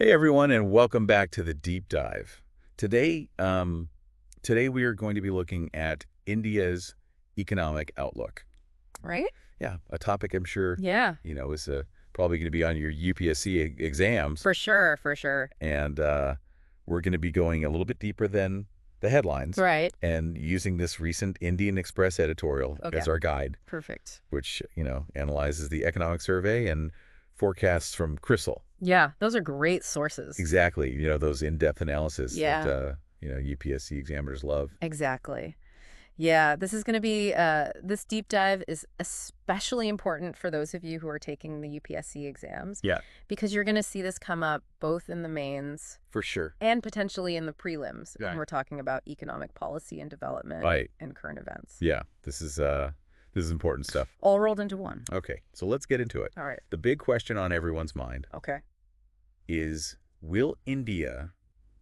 Hey everyone, and welcome back to the deep dive. Today, today we are going to be looking at India's economic outlook. Right? Yeah, a topic I'm sure Yeah, is probably going to be on your UPSC exams, for sure, for sure. and we're going to be going a little bit deeper than the headlines Right. and using this recent Indian Express editorial Okay. as our guide, Perfect. which analyzes the economic survey and forecasts from CRISIL. Yeah, those are great sources. Exactly. Those in-depth analysis Yeah. that, UPSC examiners love. Exactly. Yeah, this is going to be, this deep dive is especially important for those of you who are taking the UPSC exams. Yeah, Because you're going to see this come up both in the mains for sure. and potentially in the prelims Right. when we're talking about economic policy and development Right. and current events. Yeah, this is important stuff. All rolled into one. Okay, so let's get into it. All right. The big question on everyone's mind Okay. is, will India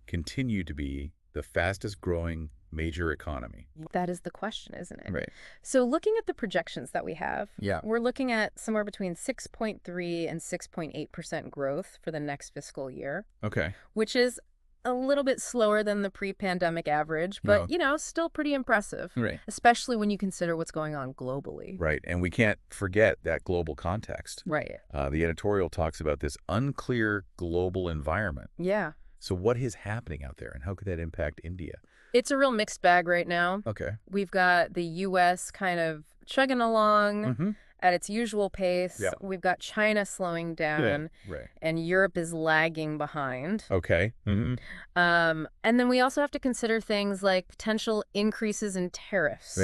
continue to be the fastest growing major economy? That is the question, isn't it? Right. So looking at the projections that we have, Yeah. we're looking at somewhere between 6.3 and 6.8% growth for the next fiscal year, Okay. which is a little bit slower than the pre-pandemic average, but, still pretty impressive, Right. especially when you consider what's going on globally. Right, and we can't forget that global context. Right. The editorial talks about this unclear global environment. Yeah. So what is happening out there, and how could that impact India? It's a real mixed bag right now. Okay. We've got the U.S. kind of chugging along Mm-hmm. at its usual pace. Yeah. We've got China slowing down, Right. and Europe is lagging behind. Okay. Mm-hmm. And then we also have to consider things like potential increases in tariffs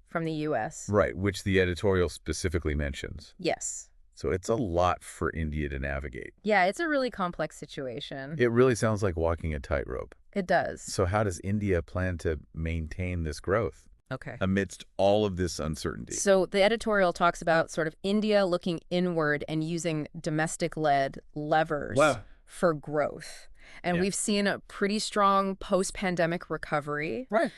from the U.S. Right, which the editorial specifically mentions. Yes. So it's a lot for India to navigate. Yeah, it's a really complex situation. It really sounds like walking a tightrope. It does. So how does India plan to maintain this growth Okay. amidst all of this uncertainty? So the editorial talks about sort of India looking inward and using domestic-led levers for growth. And we've seen a pretty strong post-pandemic recovery, Right.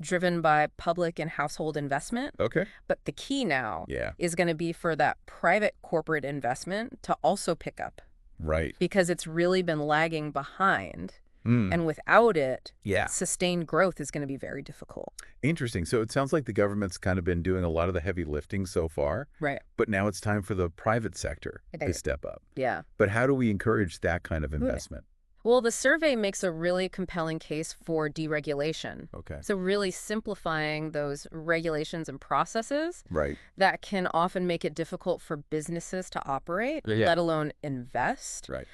driven by public and household investment. Okay. But the key now Yeah. is going to be for that private corporate investment to also pick up, Right. because it's really been lagging behind. Mm. And without it, Yeah. sustained growth is going to be very difficult. Interesting. So it sounds like the government's kind of been doing a lot of the heavy lifting so far, Right. but now it's time for the private sector It to is. step up. Yeah. But how do we encourage that kind of investment? Well, the survey makes a really compelling case for deregulation. Okay. So really simplifying those regulations and processes Right. that can often make it difficult for businesses to operate, Yeah. let alone invest. Right.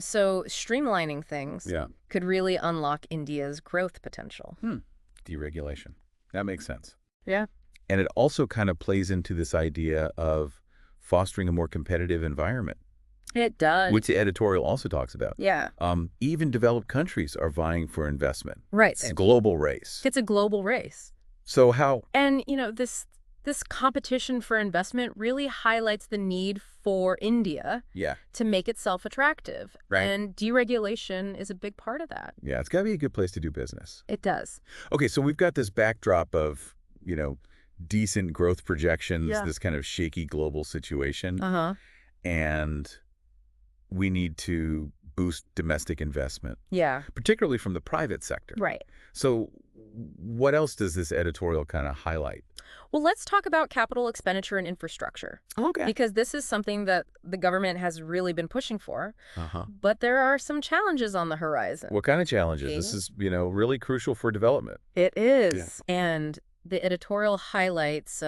So streamlining things Yeah. could really unlock India's growth potential. Deregulation. That makes sense. Yeah. And it also kind of plays into this idea of fostering a more competitive environment, It does. which the editorial also talks about. Yeah. Even developed countries are vying for investment. Right. It's a global race. It's a global race. So how? And, this competition for investment really highlights the need for India Yeah. to make itself attractive. Right. And deregulation is a big part of that. Yeah, it's got to be a good place to do business. It does. Okay, so we've got this backdrop of, decent growth projections, Yeah. this kind of shaky global situation, Uh-huh. and we need to boost domestic investment, Yeah. particularly from the private sector. Right. So what else does this editorial kind of highlight? Well, let's talk about capital expenditure and infrastructure, Okay. because this is something that the government has really been pushing for. Uh-huh. But there are some challenges on the horizon. What kind of challenges? This is, really crucial for development. It is. And the editorial highlights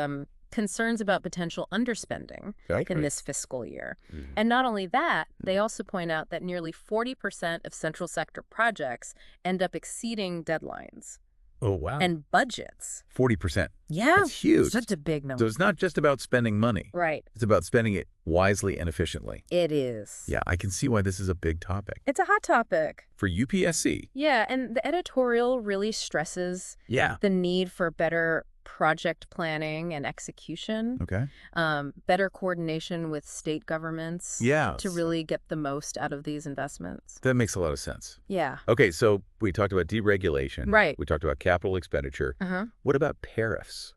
concerns about potential underspending in this fiscal year. Mhm. And not only that, they also point out that nearly 40% of central sector projects end up exceeding deadlines Oh, wow. and budgets. 40%. Yeah. That's huge. Such a big number. So it's not just about spending money. Right. It's about spending it wisely and efficiently. It is. Yeah, I can see why this is a big topic. It's a hot topic. For UPSC. Yeah, and the editorial really stresses Yeah. the need for better project planning and execution, Okay. better coordination with state governments Yeah. to really get the most out of these investments. That makes a lot of sense. Yeah. Okay, so we talked about deregulation. Right. We talked about capital expenditure. Uh-huh. What about tariffs?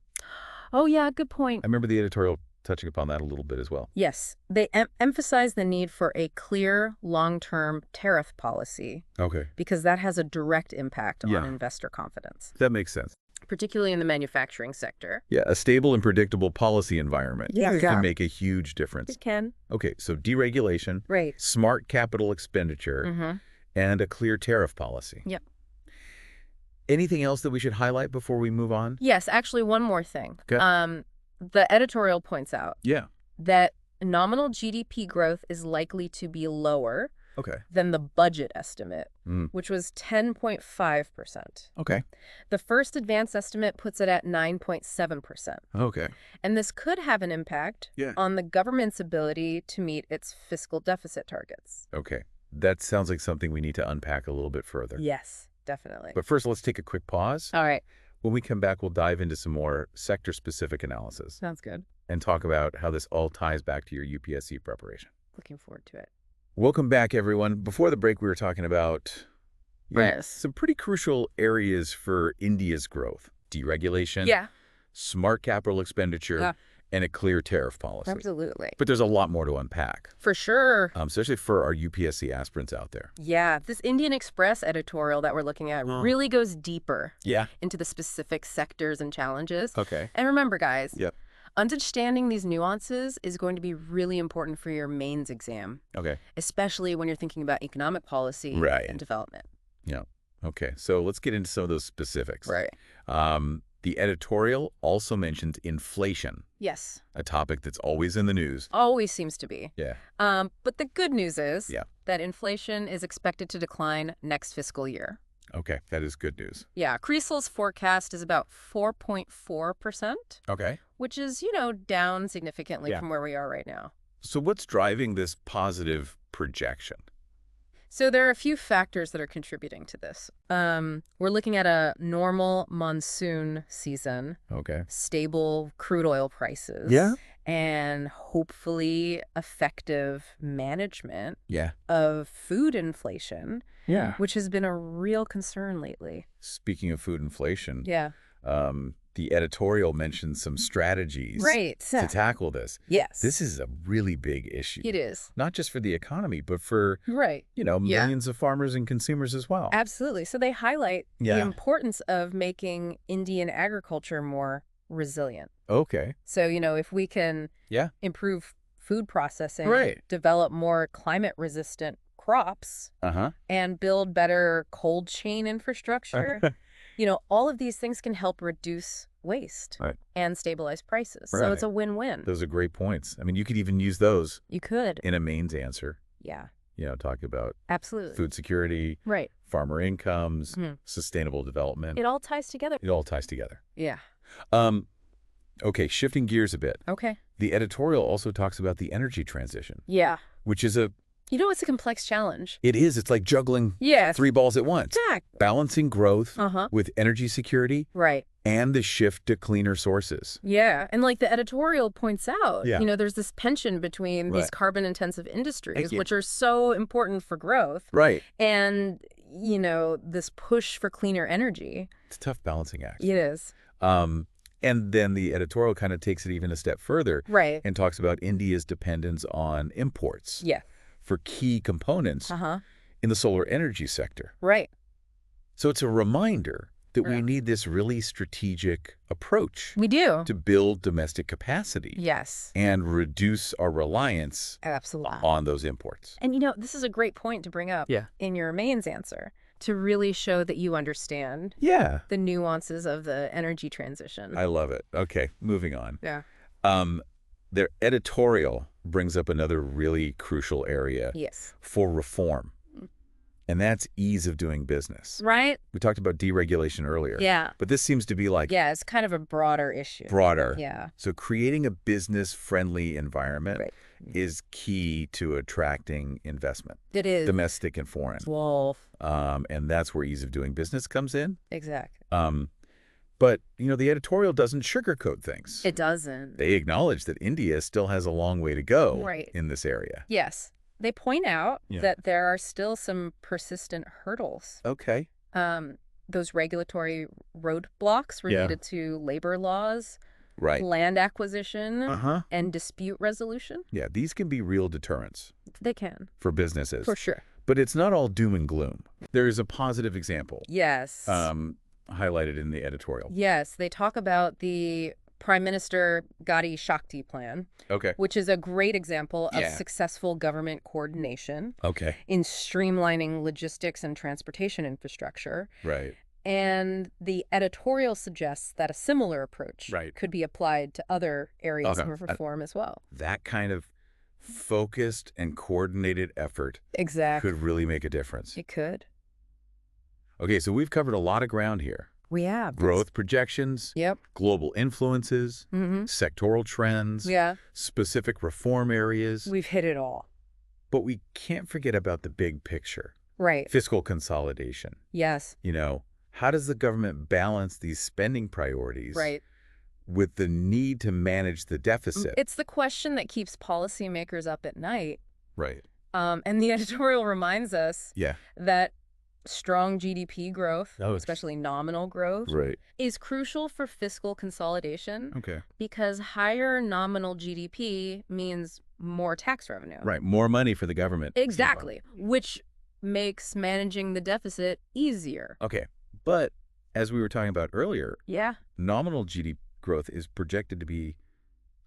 Oh, yeah, good point. I remember the editorial touching upon that a little bit as well. Yes, they emphasize the need for a clear, long-term tariff policy Okay. because that has a direct impact on Yeah. investor confidence, That makes sense. particularly in the manufacturing sector. Yeah, a stable and predictable policy environment can make a huge difference. It can. Okay, so deregulation, Right. smart capital expenditure, and a clear tariff policy. Yep. Anything else that we should highlight before we move on? Yes, actually, one more thing. Okay. The editorial points out Yeah. that nominal GDP growth is likely to be lower Okay. than the budget estimate, Mm. which was 10.5%. Okay. The first advance estimate puts it at 9.7%. Okay. And this could have an impact Yeah. on the government's ability to meet its fiscal deficit targets. Okay. That sounds like something we need to unpack a little bit further. Yes, definitely. But first, let's take a quick pause. All right. When we come back, we'll dive into some more sector-specific analysis Sounds good. and talk about how this all ties back to your UPSC preparation. Looking forward to it. Welcome back, everyone. Before the break, we were talking about Yes. some pretty crucial areas for India's growth. Deregulation, Yeah, smart capital expenditure, Yeah. and a clear tariff policy. absolutely. But there's a lot more to unpack, For sure. especially for our UPSC aspirants out there. Yeah, this Indian Express editorial that we're looking at really goes deeper Yeah. into the specific sectors and challenges. Okay. And remember, guys, Yep. understanding these nuances is going to be really important for your mains exam, Okay. especially when you're thinking about economic policy Right. and development. Yeah. Okay. So let's get into some of those specifics. Right. The editorial also mentions inflation, Yes, a topic that's always in the news. always seems to be. Yeah. But the good news is Yeah. that inflation is expected to decline next fiscal year. Okay. That is good news. Yeah, Creasel's forecast is about 4.4%, Okay. which is, down significantly Yeah. from where we are right now. So what's driving this positive projection? So there are a few factors that are contributing to this. We're looking at a normal monsoon season, Okay. stable crude oil prices, Yeah. and hopefully effective management Yeah. of food inflation, Yeah. which has been a real concern lately. Speaking of food inflation, Yeah. the editorial mentions some strategies Right. to tackle this. Yes. This is a really big issue. It is. Not just for the economy, but for, Right. Yeah. millions of farmers and consumers as well. Absolutely. So they highlight Yeah. the importance of making Indian agriculture more resilient. Okay. So, if we can Yeah. improve food processing, Right. develop more climate-resistant crops, Uh-huh. and build better cold chain infrastructure, all of these things can help reduce waste Right. and stabilize prices. So Right. it's a win-win. Those are great points. I mean, you could even use those You could. in a mains answer, Yeah, talking about absolutely. food security, Right. farmer incomes, Mhm. sustainable development. It all ties together. It all ties together. Yeah. Okay, shifting gears a bit. Okay. The editorial also talks about the energy transition, Yeah. which is It's a complex challenge. it's like juggling Yeah. 3 balls at once. Exactly. Balancing growth Uh-huh. with energy security Right. and the shift to cleaner sources. Yeah. And like the editorial points out, Yeah. there's this tension between these Right. carbon-intensive industries, Yeah. which are so important for growth, Right. and, this push for cleaner energy. It's a tough balancing act. It is. And then the editorial kind of takes it even a step further Right. and talks about India's dependence on imports Yeah. for key components Uh-huh. in the solar energy sector. Right. So it's a reminder that we Yeah. need this really strategic approach We do. to build domestic capacity Yes. and reduce our reliance Absolutely. on those imports. And, this is a great point to bring up Yeah. in your mains answer, to really show that you understand Yeah. the nuances of the energy transition. I love it. Okay, moving on. Yeah. Their editorial brings up another really crucial area Yes. for reform, and that's ease of doing business. Right? We talked about deregulation earlier. Yeah. But this seems to be like Yeah, it's kind of a broader issue. broader. Yeah. So creating a business-friendly environment Right. is key to attracting investment, It is. domestic and foreign. Wolf. And that's where ease of doing business comes in. Exactly. But, the editorial doesn't sugarcoat things. It doesn't. They acknowledge that India still has a long way to go Right. in this area. Yes. They point out Yeah. that there are still some persistent hurdles. Okay. Those regulatory roadblocks related to labor laws, Right. land acquisition, Uh-huh. and dispute resolution. Yeah, these can be real deterrents They can. for businesses. For sure. But it's not all doom and gloom. There is a positive example Yes. highlighted in the editorial. Yes, they talk about the Prime Minister Gati Shakti plan, Okay. which is a great example of Yeah. successful government coordination Okay. in streamlining logistics and transportation infrastructure. Right. And the editorial suggests that a similar approach Right. could be applied to other areas Okay. of reform as well. That kind of focused and coordinated effort Exactly. could really make a difference. It could. Okay, so we've covered a lot of ground here. We have. Growth projections, Yep. global influences, sectoral trends, Yeah. specific reform areas. We've hit it all. But we can't forget about the big picture. Right. Fiscal consolidation. Yes. How does the government balance these spending priorities Right. with the need to manage the deficit? It's the question that keeps policymakers up at night. Right. And the editorial reminds us Yeah. that strong GDP growth, Oh, especially nominal growth, Right. is crucial for fiscal consolidation Okay. because higher nominal GDP means more tax revenue. Right. More money for the government. Exactly, which makes managing the deficit easier. Okay. But as we were talking about earlier, Yeah, nominal GDP growth is projected to be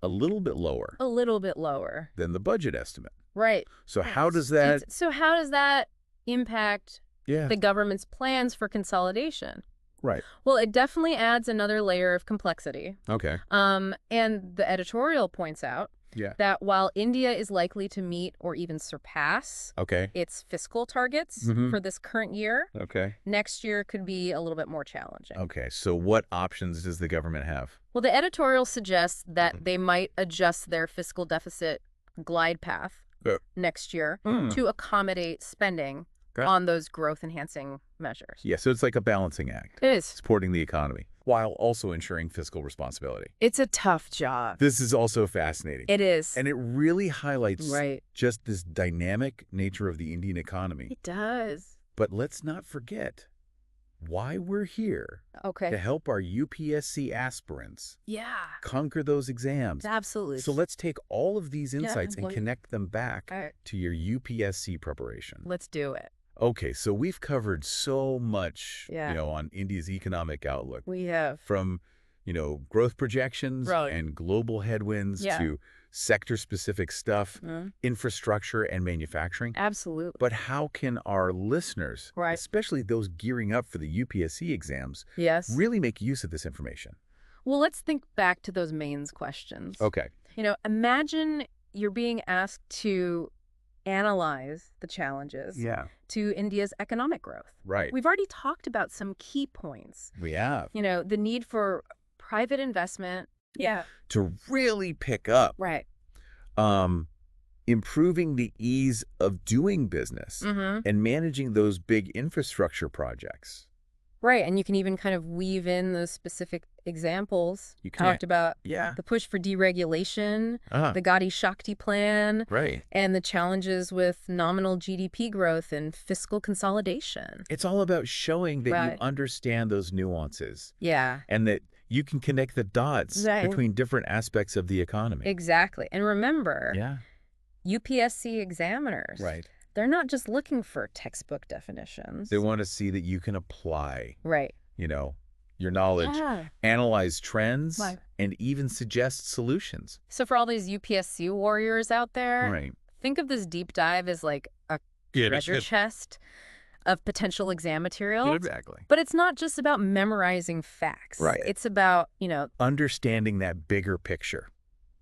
a little bit lower a little bit lower. than the budget estimate. Right. So how does that... So how does that impact Yeah. the government's plans for consolidation? Right. Well, it definitely adds another layer of complexity. Okay. And the editorial points out Yeah. that while India is likely to meet or even surpass Okay. its fiscal targets for this current year, Okay. next year could be a little bit more challenging. Okay. So what options does the government have? Well, the editorial suggests that they might adjust their fiscal deficit glide path next year to accommodate spending on those growth-enhancing measures. Yeah, so it's like a balancing act. It is. Supporting the economy while also ensuring fiscal responsibility. It's a tough job. This is also fascinating. It is. And it really highlights Right. just this dynamic nature of the Indian economy. It does. But let's not forget why we're here to Okay. help our UPSC aspirants Yeah. conquer those exams. Absolutely. So let's take all of these insights and well, connect them back all right. to your UPSC preparation. Let's do it. Okay, so we've covered so much, Yeah. on India's economic outlook. We have. From, growth projections Right. and global headwinds Yeah. to sector-specific stuff, infrastructure and manufacturing. Absolutely. But how can our listeners, Right. especially those gearing up for the UPSC exams, Yes. really make use of this information? Well, let's think back to those mains questions. Okay. Imagine you're being asked to analyze the challenges Yeah. to India's economic growth. Right. We've already talked about some key points. We have. The need for private investment. Yeah. To really pick up, Right. improving the ease of doing business and managing those big infrastructure projects. Right. And you can even kind of weave in those specific examples. You talked about Yeah. the push for deregulation, Uh-huh. the Gati Shakti plan, Right. and the challenges with nominal GDP growth and fiscal consolidation. It's all about showing that Right. you understand those nuances Yeah. and that you can connect the dots Right. between different aspects of the economy. Exactly. And remember, Yeah. UPSC examiners, Right. they're not just looking for textbook definitions. They want to see that you can apply, Right. your knowledge, Yeah. analyze trends, Right. and even suggest solutions. So for all these UPSC warriors out there, Right. think of this deep dive as like a treasure chest of potential exam material. Exactly. But it's not just about memorizing facts. Right. It's about, Understanding that bigger picture,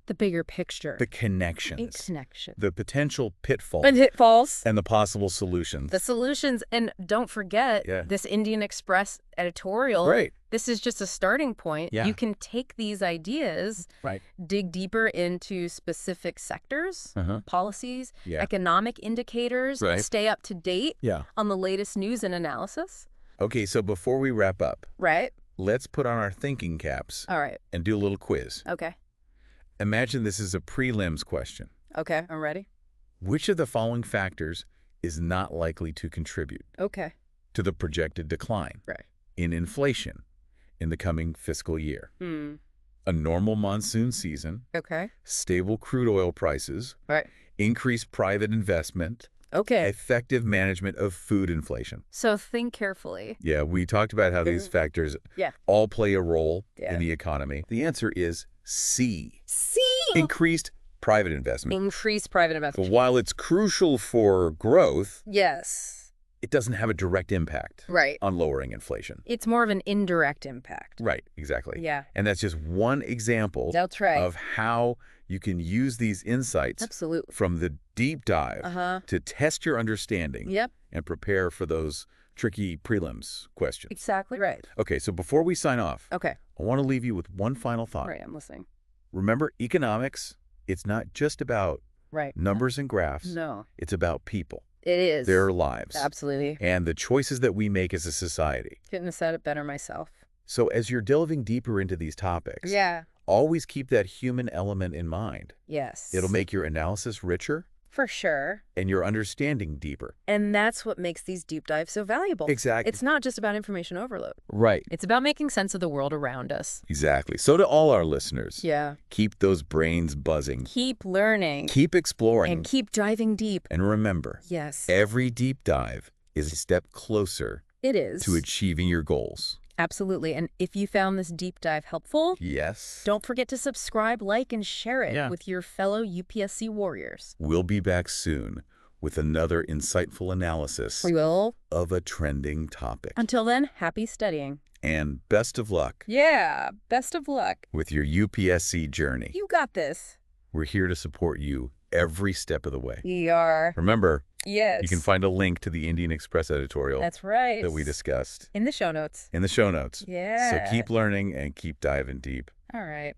the bigger picture. the connections, Connection. the potential pitfalls, And pitfalls. and the possible solutions. The solutions. And don't forget this Indian Express editorial. Right. This is just a starting point. Yeah. You can take these ideas, Right. dig deeper into specific sectors, policies, Yeah. economic indicators, Right. stay up to date Yeah. on the latest news and analysis. Okay, so before we wrap up, Right? let's put on our thinking caps All right. and do a little quiz. Okay. Imagine this is a prelims question. Okay. I'm ready. Which of the following factors is not likely to contribute Okay. to the projected decline Right. in inflation in the coming fiscal year? a normal monsoon season, Okay. stable crude oil prices, Right. increased private investment, Okay. effective management of food inflation. So think carefully. Yeah, we talked about how these factors Yeah. all play a role Yeah. in the economy. The answer is C. C. Increased private investment. Increase private But investment. while it's crucial for growth, Yes. it doesn't have a direct impact Right. on lowering inflation. It's more of an indirect impact. Right, exactly. Yeah. And that's just one example That's right. of how you can use these insights Absolutely. from the deep dive to test your understanding Yep. and prepare for those tricky prelims questions. Exactly right. Okay, so before we sign off, Okay. I want to leave you with one final thought. Right. I'm listening. Remember, economics, it's not just about Right. numbers and graphs. No. It's about people, It is. their lives, Absolutely. and the choices that we make as a society. Couldn't have said it better myself. So as you're delving deeper into these topics, Yeah. always keep that human element in mind. Yes. It'll make your analysis richer For sure. and your understanding deeper. And that's what makes these deep dives so valuable. Exactly. It's not just about information overload. Right. It's about making sense of the world around us. Exactly. So to all our listeners, Yeah. keep those brains buzzing. Keep learning. Keep exploring. And keep diving deep. And remember, Yes. every deep dive is a step closer It is. to achieving your goals. Absolutely. And if you found this deep dive helpful, Yes. don't forget to subscribe, like, and share it with your fellow UPSC warriors. We'll be back soon with another insightful analysis We will. of a trending topic. Until then, happy studying. And best of luck Yeah. Best of luck. with your UPSC journey. You got this. We're here to support you every step of the way. We are. Remember, Yes. you can find a link to the Indian Express editorial That's right. that we discussed in the show notes. in the show notes. Yeah. So keep learning and keep diving deep. All right.